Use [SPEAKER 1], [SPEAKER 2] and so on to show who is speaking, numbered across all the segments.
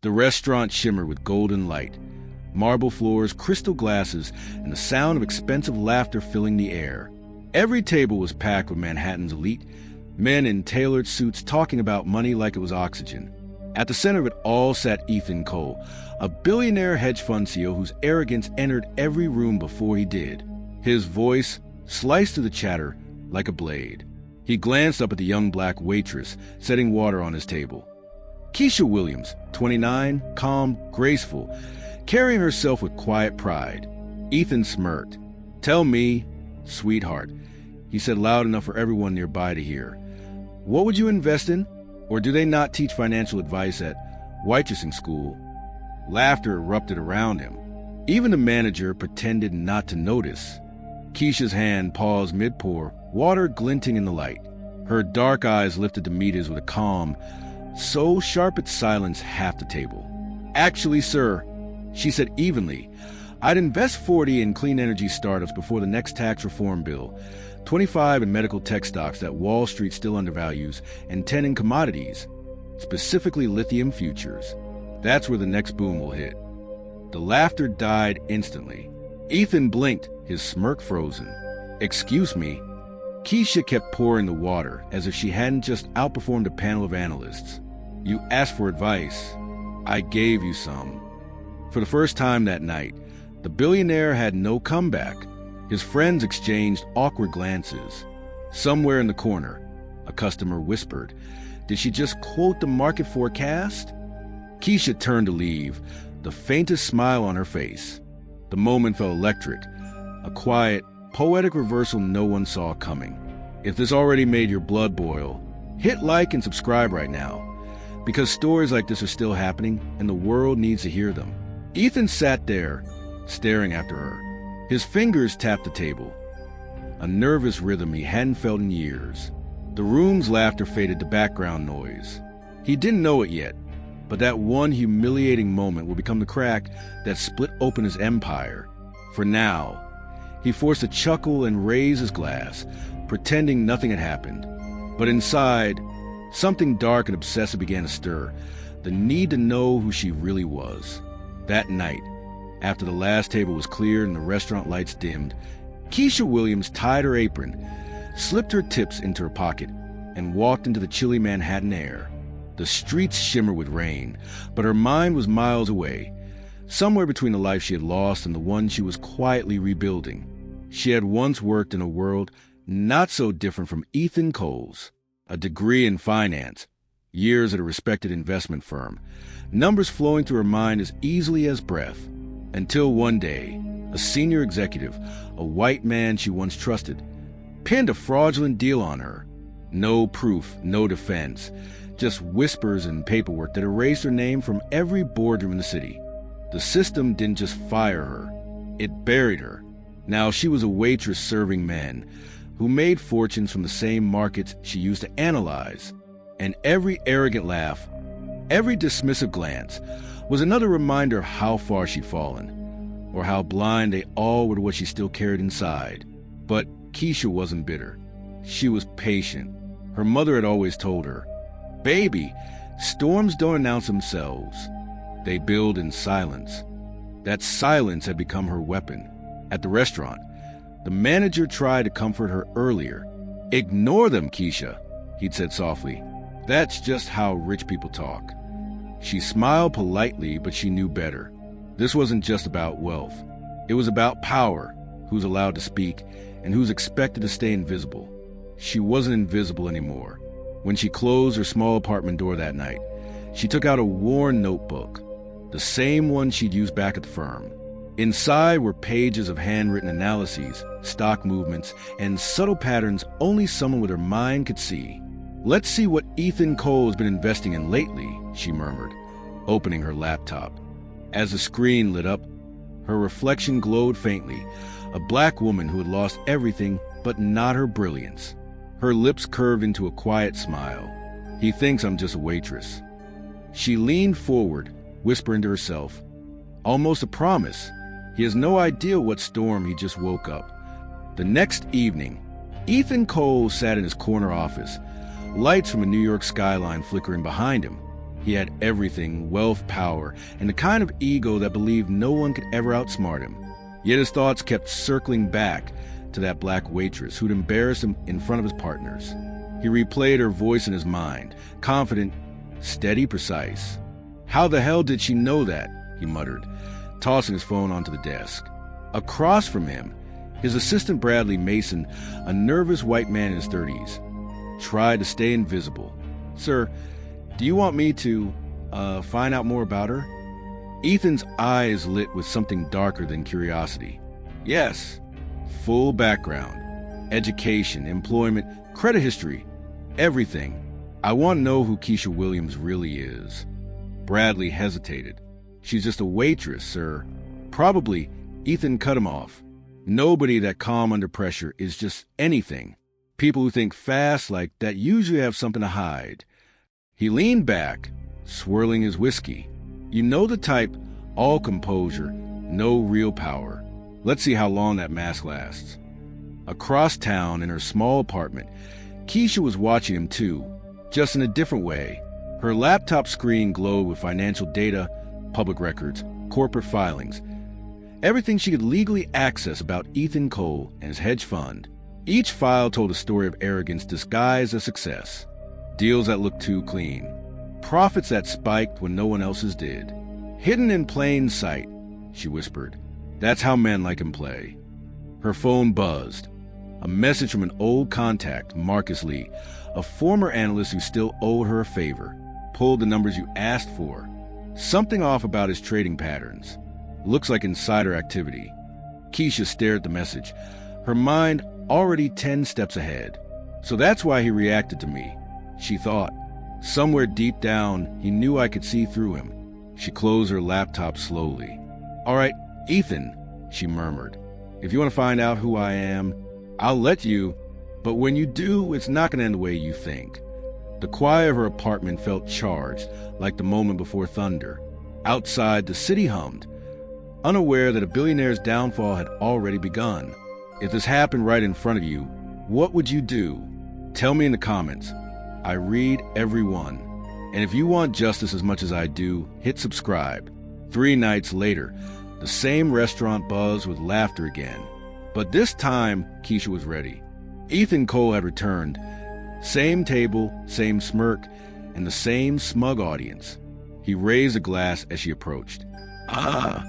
[SPEAKER 1] The restaurant shimmered with golden light, marble floors, crystal glasses, and the sound of expensive laughter filling the air. Every table was packed with Manhattan's elite, men in tailored suits talking about money like it was oxygen. At the center of it all sat Ethan Cole, a billionaire hedge fund CEO whose arrogance entered every room before he did. His voice sliced through the chatter like a blade. He glanced up at the young black waitress, setting water on his table. Keisha Williams, 29, calm, graceful, carrying herself with quiet pride. Ethan smirked. "Tell me, sweetheart," he said loud enough for everyone nearby to hear. "What would you invest in? Or do they not teach financial advice at waitressing school?" Laughter erupted around him. Even the manager pretended not to notice. Keisha's hand paused mid-pour, water glinting in the light. Her dark eyes lifted to meet his with a calm, so sharp it silenced half the table. "Actually, sir," she said evenly, "I'd invest 40 in clean energy startups before the next tax reform bill, 25 in medical tech stocks that Wall Street still undervalues, and 10 in commodities, specifically lithium futures. That's where the next boom will hit." The laughter died instantly. Ethan blinked, his smirk frozen. "Excuse me." Keisha kept pouring the water as if she hadn't just outperformed a panel of analysts. "You asked for advice. I gave you some." For the first time that night, the billionaire had no comeback. His friends exchanged awkward glances. Somewhere in the corner, a customer whispered, "Did she just quote the market forecast?" Keisha turned to leave, the faintest smile on her face. The moment felt electric, a quiet, poetic reversal no one saw coming. If this already made your blood boil, hit like and subscribe right now, because stories like this are still happening and the world needs to hear them. Ethan sat there, staring after her. His fingers tapped the table, a nervous rhythm he hadn't felt in years. The room's laughter faded to background noise. He didn't know it yet, but that one humiliating moment will become the crack that split open his empire. For now, he forced a chuckle and raise his glass, pretending nothing had happened. But inside, something dark and obsessive began to stir, the need to know who she really was. That night, after the last table was cleared and the restaurant lights dimmed, Keisha Williams tied her apron, slipped her tips into her pocket, and walked into the chilly Manhattan air. The streets shimmered with rain, but her mind was miles away, somewhere between the life she had lost and the one she was quietly rebuilding. She had once worked in a world not so different from Ethan Cole's. A degree in finance, years at a respected investment firm, numbers flowing through her mind as easily as breath. Until one day, a senior executive, a white man she once trusted, pinned a fraudulent deal on her. No proof, no defense, just whispers and paperwork that erased her name from every boardroom in the city. The system didn't just fire her, it buried her. Now she was a waitress serving men who made fortunes from the same markets she used to analyze. And every arrogant laugh, every dismissive glance, was another reminder of how far she'd fallen, or how blind they all were to what she still carried inside. But Keisha wasn't bitter. She was patient. Her mother had always told her, "Baby, storms don't announce themselves. They build in silence." That silence had become her weapon. At the restaurant, the manager tried to comfort her earlier. "Ignore them, Keisha," he'd said softly. "That's just how rich people talk." She smiled politely, but she knew better. This wasn't just about wealth. It was about power, who's allowed to speak, and who's expected to stay invisible. She wasn't invisible anymore. When she closed her small apartment door that night, she took out a worn notebook, the same one she'd used back at the firm. Inside were pages of handwritten analyses, stock movements, and subtle patterns only someone with her mind could see. "Let's see what Ethan Cole has been investing in lately," she murmured, opening her laptop. As the screen lit up, her reflection glowed faintly, a black woman who had lost everything but not her brilliance. Her lips curved into a quiet smile. "He thinks I'm just a waitress." She leaned forward, whispering to herself, almost a promise. He has no idea what storm he just woke up. The next evening, Ethan Cole sat in his corner office, lights from a New York skyline flickering behind him. He had everything, wealth, power, and the kind of ego that believed no one could ever outsmart him. Yet his thoughts kept circling back to that black waitress who'd embarrassed him in front of his partners. He replayed her voice in his mind, confident, steady, precise. How the hell did she know that? He muttered, tossing his phone onto the desk. Across from him, his assistant Bradley Mason, a nervous white man in his 30s, tried to stay invisible. Sir, do you want me to, find out more about her? Ethan's eyes lit with something darker than curiosity. Yes. Full background. Education, employment, credit history. Everything. I want to know who Keisha Williams really is. Bradley hesitated. She's just a waitress, sir. Probably. Ethan cut him off. Nobody that calm under pressure is just anything. People who think fast like that usually have something to hide. He leaned back, swirling his whiskey. You know the type, all composure, no real power. Let's see how long that mask lasts. Across town in her small apartment, Keisha was watching him too, just in a different way. Her laptop screen glowed with financial data, public records, corporate filings, everything she could legally access about Ethan Cole and his hedge fund. Each file told a story of arrogance disguised as success, deals that looked too clean, profits that spiked when no one else's did. Hidden in plain sight, she whispered. That's how men like him play. Her phone buzzed. A message from an old contact, Marcus Lee, a former analyst who still owed her a favor, pulled the numbers you asked for. Something off about his trading patterns. Looks like insider activity. Keisha stared at the message, her mind already 10 steps ahead. So that's why he reacted to me, she thought. Somewhere deep down, he knew I could see through him. She closed her laptop slowly. All right, Ethan, she murmured. If you want to find out who I am, I'll let you, but when you do, it's not going to end the way you think. The quiet of her apartment felt charged, like the moment before thunder. Outside, the city hummed, unaware that a billionaire's downfall had already begun. If this happened right in front of you, what would you do? Tell me in the comments. I read every one. And if you want justice as much as I do, hit subscribe. 3 nights later, the same restaurant buzzed with laughter again. But this time, Keisha was ready. Ethan Cole had returned. Same table, same smirk, and the same smug audience. He raised a glass as she approached. Ah,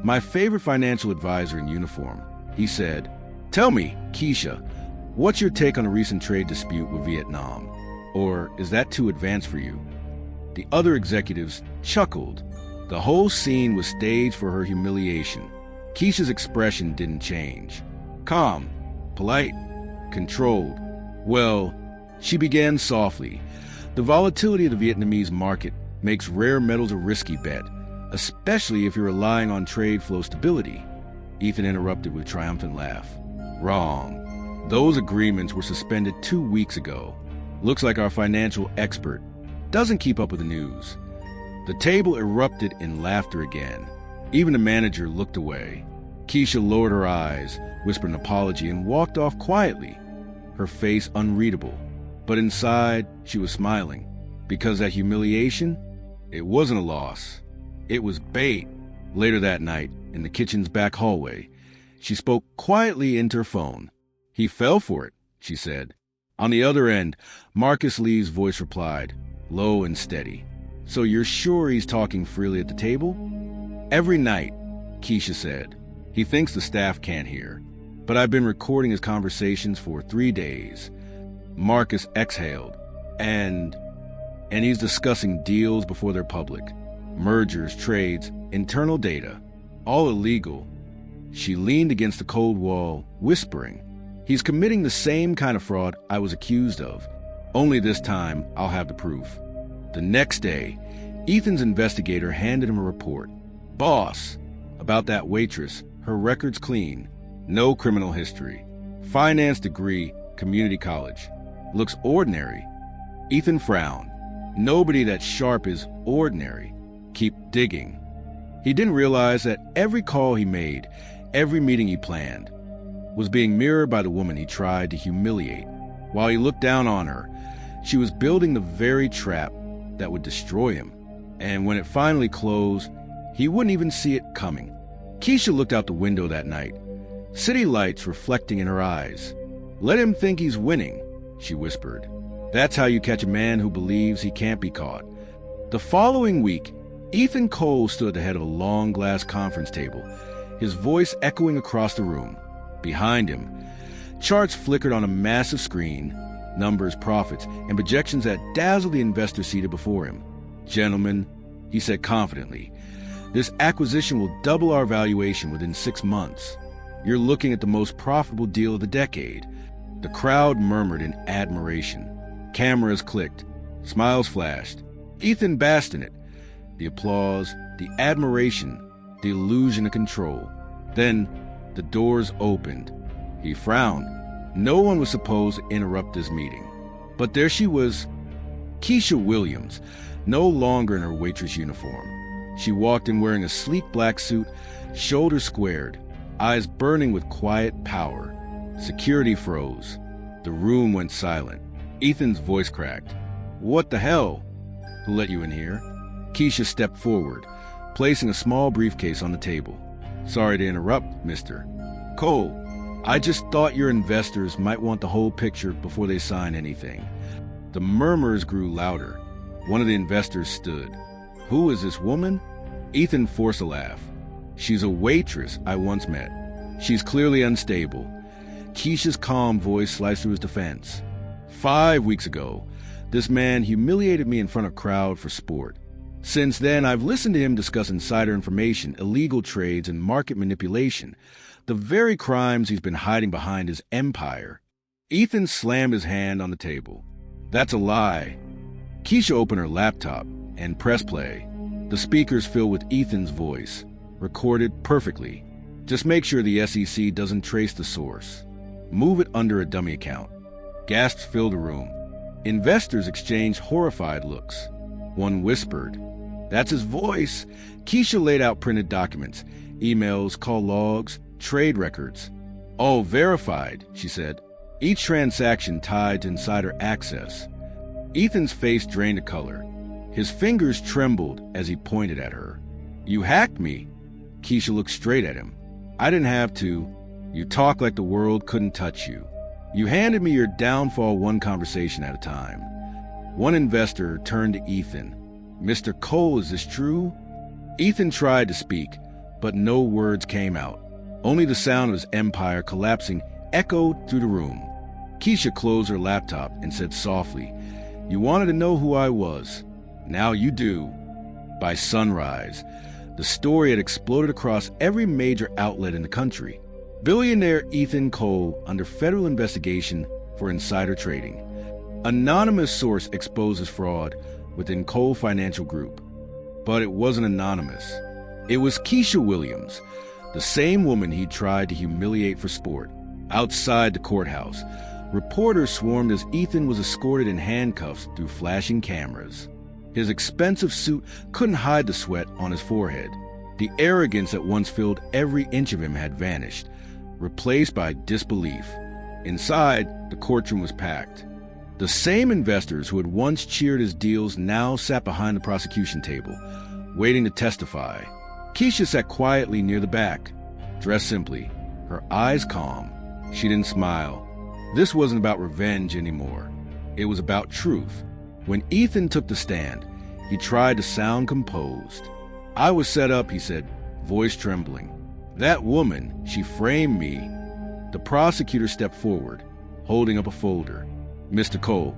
[SPEAKER 1] my favorite financial advisor in uniform, he said. Tell me, Keisha, what's your take on a recent trade dispute with Vietnam? Or is that too advanced for you? The other executives chuckled. The whole scene was staged for her humiliation. Keisha's expression didn't change. Calm, polite, controlled. Well, she began softly. The volatility of the Vietnamese market makes rare metals a risky bet, especially if you're relying on trade flow stability. Ethan interrupted with a triumphant laugh. Wrong. Those agreements were suspended 2 weeks ago. Looks like our financial expert doesn't keep up with the news. The table erupted in laughter again. Even the manager looked away. Keisha lowered her eyes, whispered an apology, and walked off quietly, her face unreadable. But inside, she was smiling, because that humiliation, it wasn't a loss. It was bait. Later that night, in the kitchen's back hallway, she spoke quietly into her phone. He fell for it, she said. On the other end, Marcus Lee's voice replied, low and steady. So you're sure he's talking freely at the table? Every night, Keisha said. He thinks the staff can't hear, but I've been recording his conversations for 3 days. Marcus exhaled. And he's discussing deals before they're public. Mergers, trades, internal data. All illegal. She leaned against the cold wall, whispering. He's committing the same kind of fraud I was accused of. Only this time, I'll have the proof. The next day, Ethan's investigator handed him a report. Boss, about that waitress, her record's clean. No criminal history. Finance degree, community college. Looks ordinary. Ethan frowned. Nobody that sharp is ordinary. Keep digging. He didn't realize that every call he made, every meeting he planned, was being mirrored by the woman he tried to humiliate. While he looked down on her, she was building the very trap that would destroy him. And when it finally closed, he wouldn't even see it coming. Keisha looked out the window that night, city lights reflecting in her eyes. "Let him think he's winning," she whispered. "That's how you catch a man who believes he can't be caught." The following week, Ethan Cole stood at the head of a long glass conference table, his voice echoing across the room. Behind him, charts flickered on a massive screen, numbers, profits, and projections that dazzled the investors seated before him. "Gentlemen," he said confidently, "this acquisition will double our valuation within 6 months. You're looking at the most profitable deal of the decade." The crowd murmured in admiration. Cameras clicked. Smiles flashed. Ethan basked in it. The applause, the admiration, the illusion of control. Then the doors opened. He frowned. No one was supposed to interrupt this meeting. But there she was, Keisha Williams, no longer in her waitress uniform. She walked in wearing a sleek black suit, shoulders squared, eyes burning with quiet power. Security froze. The room went silent. Ethan's voice cracked. "What the hell? Who let you in here?" Keisha stepped forward, placing a small briefcase on the table. "Sorry to interrupt, Mr. Cole. I just thought your investors might want the whole picture before they sign anything." The murmurs grew louder. One of the investors stood. "Who is this woman?" Ethan forced a laugh. "She's a waitress I once met. She's clearly unstable." Keisha's calm voice sliced through his defense. 5 weeks ago, this man humiliated me in front of a crowd for sport. Since then, I've listened to him discuss insider information, illegal trades, and market manipulation, the very crimes he's been hiding behind his empire. Ethan slammed his hand on the table. "That's a lie." Keisha opened her laptop and pressed play. The speakers filled with Ethan's voice, recorded perfectly. "Just make sure the SEC doesn't trace the source. Move it under a dummy account." Gasps filled the room. Investors exchanged horrified looks. One whispered, "That's his voice." Keisha laid out printed documents, emails, call logs, trade records. "All verified," she said. "Each transaction tied to insider access." Ethan's face drained of color. His fingers trembled as he pointed at her. "You hacked me." Keisha looked straight at him. "I didn't have to. You talk like the world couldn't touch you. You handed me your downfall one conversation at a time." One investor turned to Ethan. "Mr. Cole, is this true?" Ethan tried to speak, but no words came out. Only the sound of his empire collapsing echoed through the room. Keisha closed her laptop and said softly, "You wanted to know who I was. Now you do." By sunrise, the story had exploded across every major outlet in the country. Billionaire Ethan Cole under federal investigation for insider trading. Anonymous source exposes fraud within Cole Financial Group. But it wasn't anonymous. It was Keisha Williams, the same woman he tried to humiliate for sport. Outside the courthouse, reporters swarmed as Ethan was escorted in handcuffs through flashing cameras. His expensive suit couldn't hide the sweat on his forehead. The arrogance that once filled every inch of him had vanished, replaced by disbelief. Inside, the courtroom was packed. The same investors who had once cheered his deals now sat behind the prosecution table, waiting to testify. Keisha sat quietly near the back, dressed simply, her eyes calm. She didn't smile. This wasn't about revenge anymore. It was about truth. When Ethan took the stand, he tried to sound composed. "I was set up," he said, voice trembling. "That woman, she framed me." The prosecutor stepped forward, holding up a folder. "Mr. Cole,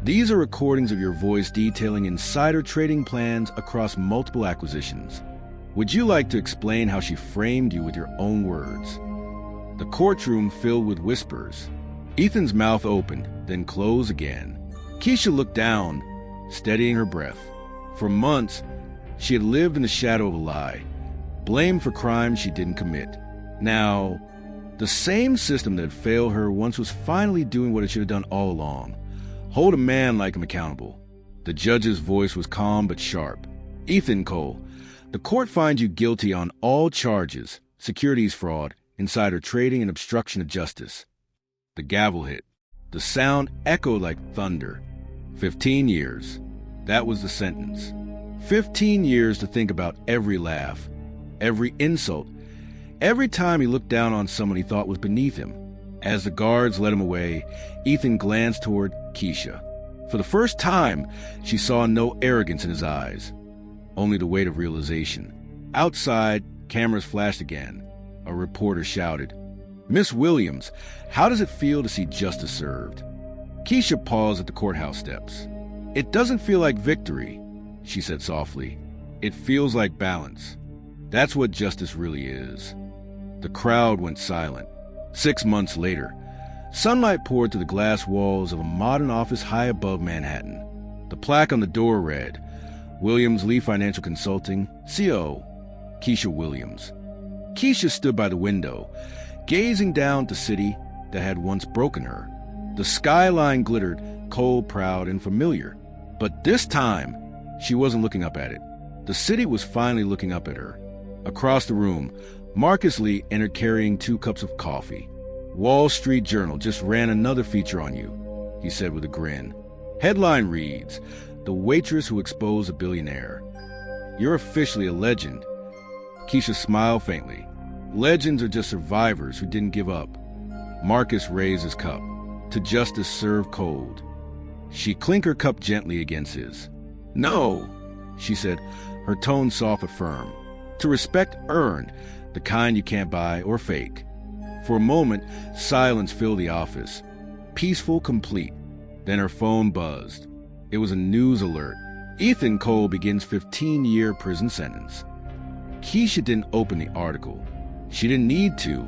[SPEAKER 1] these are recordings of your voice detailing insider trading plans across multiple acquisitions. Would you like to explain how she framed you with your own words?" The courtroom filled with whispers. Ethan's mouth opened, then closed again. Keisha looked down, steadying her breath. For months, she had lived in the shadow of a lie, blamed for crimes she didn't commit. Now, the same system that had failed her once was finally doing what it should have done all along: hold a man like him accountable. The judge's voice was calm but sharp. "Ethan Cole, the court finds you guilty on all charges: securities fraud, insider trading, and obstruction of justice." The gavel hit. The sound echoed like thunder. 15 years. That was the sentence. 15 years to think about every laugh, every insult, every time he looked down on someone he thought was beneath him. As the guards led him away, Ethan glanced toward Keisha. For the first time, she saw no arrogance in his eyes, only the weight of realization. Outside, cameras flashed again. A reporter shouted, "Miss Williams, how does it feel to see justice served?" Keisha paused at the courthouse steps. "It doesn't feel like victory," she said softly. "It feels like balance. That's what justice really is." The crowd went silent. 6 months later, sunlight poured through the glass walls of a modern office high above Manhattan. The plaque on the door read, "Williams Lee Financial Consulting, CO, Keisha Williams." Keisha stood by the window, gazing down at the city that had once broken her. The skyline glittered, cold, proud, and familiar. But this time, she wasn't looking up at it. The city was finally looking up at her. Across the room, Marcus Lee entered carrying 2 cups of coffee. "Wall Street Journal just ran another feature on you," he said with a grin. Headline reads, "The Waitress Who Exposed a Billionaire." "You're officially a legend." Keisha smiled faintly. "Legends are just survivors who didn't give up." Marcus raised his cup. "To justice served cold." She clinked her cup gently against his. "No," she said, her tone soft but firm. "To respect earned, the kind you can't buy or fake." For a moment, silence filled the office. Peaceful, complete. Then her phone buzzed. It was a news alert. "Ethan Cole begins 15-year prison sentence." Keisha didn't open the article. She didn't need to.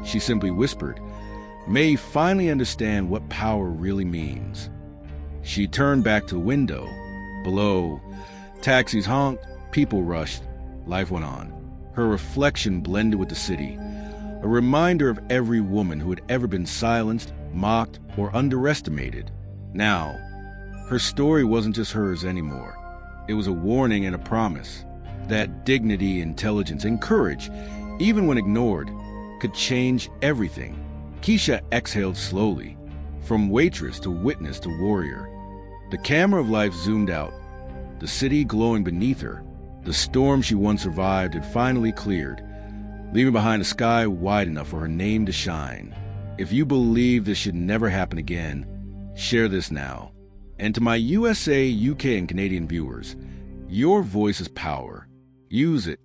[SPEAKER 1] She simply whispered, "May he finally understand what power really means." She turned back to the window. Below, taxis honked, people rushed, life went on. Her reflection blended with the city, a reminder of every woman who had ever been silenced, mocked, or underestimated. Now, her story wasn't just hers anymore. It was a warning and a promise that dignity, intelligence, and courage, even when ignored, could change everything. Keisha exhaled slowly, from waitress to witness to warrior. The camera of life zoomed out, the city glowing beneath her. The storm she once survived had finally cleared, leaving behind a sky wide enough for her name to shine. If you believe this should never happen again, share this now. And to my USA, UK, and Canadian viewers, your voice is power. Use it.